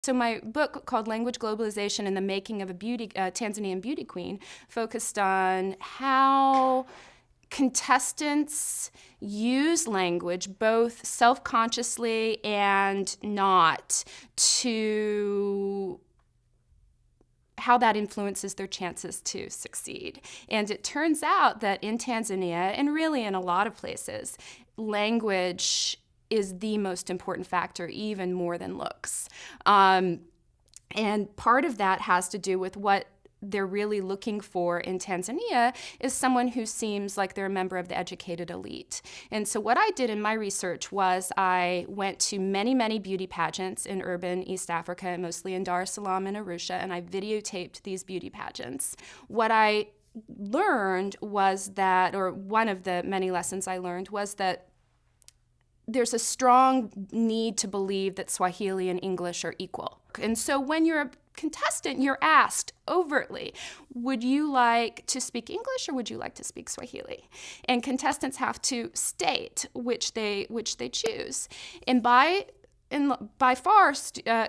So my book called Language Globalization and the Making of a Tanzanian Beauty Queen focused on how contestants use language, both self-consciously and not, to how that influences their chances to succeed. And it turns out that in Tanzania, and really in a lot of places, language is the most important factor, even more than looks. And part of that has to do with what they're really looking for in Tanzania is someone who seems like they're a member of the educated elite. And so what I did in my research was I went to many, many beauty pageants in urban East Africa, mostly in Dar es Salaam and Arusha, and I videotaped these beauty pageants. What I learned was that, or one of the many lessons I learned was that there's a strong need to believe that Swahili and English are equal. And so when you're a contestant, you're asked overtly, would you like to speak English or would you like to speak Swahili? And contestants have to state which they choose. And by far,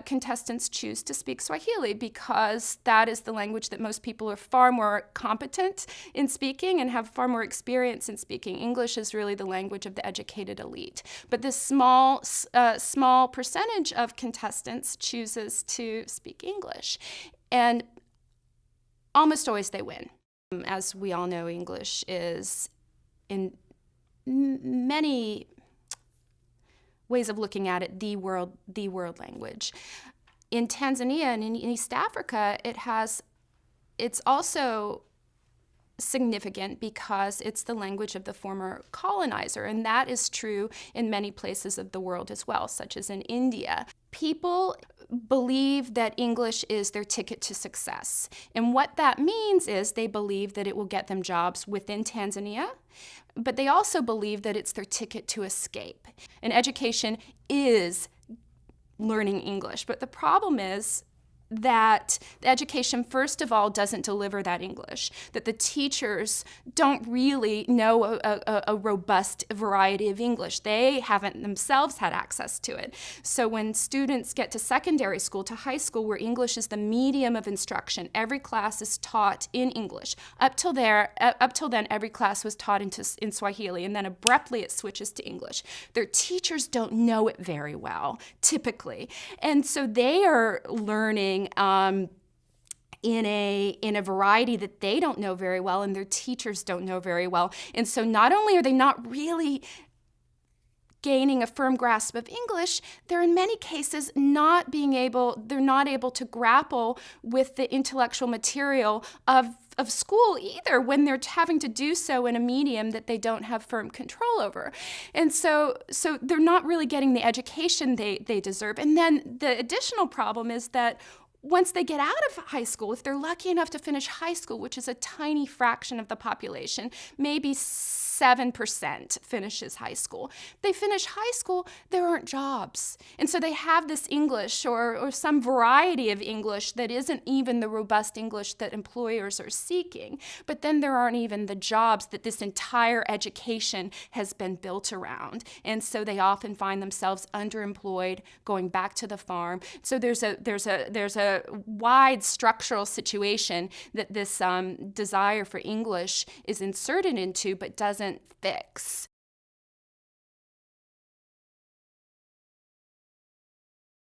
contestants choose to speak Swahili because that is the language that most people are far more competent in speaking and have far more experience in speaking. English is really the language of the educated elite. But this small percentage of contestants chooses to speak English. And almost always they win. As we all know, English is, in many ways of looking at it, the world language. In Tanzania and in East Africa, it's also significant because it's the language of the former colonizer, and that is true in many places of the world as well, such as in India. People believe that English is their ticket to success. And what that means is they believe that it will get them jobs within Tanzania, but they also believe that it's their ticket to escape. And education is learning English, but the problem is that the education, first of all, doesn't deliver that English, that the teachers don't really know a robust variety of English. They haven't themselves had access to it. So when students get to secondary school, to high school, where English is the medium of instruction, every class is taught in English. Up till then, every class was taught in Swahili, and then abruptly it switches to English. Their teachers don't know it very well, typically. And so they are learning in a variety that they don't know very well and their teachers don't know very well. And so not only are they not really gaining a firm grasp of English, they're in many cases not able to grapple with the intellectual material of school either, when they're having to do so in a medium that they don't have firm control over. And so they're not really getting the education they deserve. And then the additional problem is that once they get out of high school, if they're lucky enough to finish high school, which is a tiny fraction of the population, maybe 7% finishes high school. They finish high school, there aren't jobs. And so they have this English or some variety of English that isn't even the robust English that employers are seeking. But then there aren't even the jobs that this entire education has been built around. And so they often find themselves underemployed, going back to the farm. So there's a wide structural situation that this desire for English is inserted into but doesn't fix.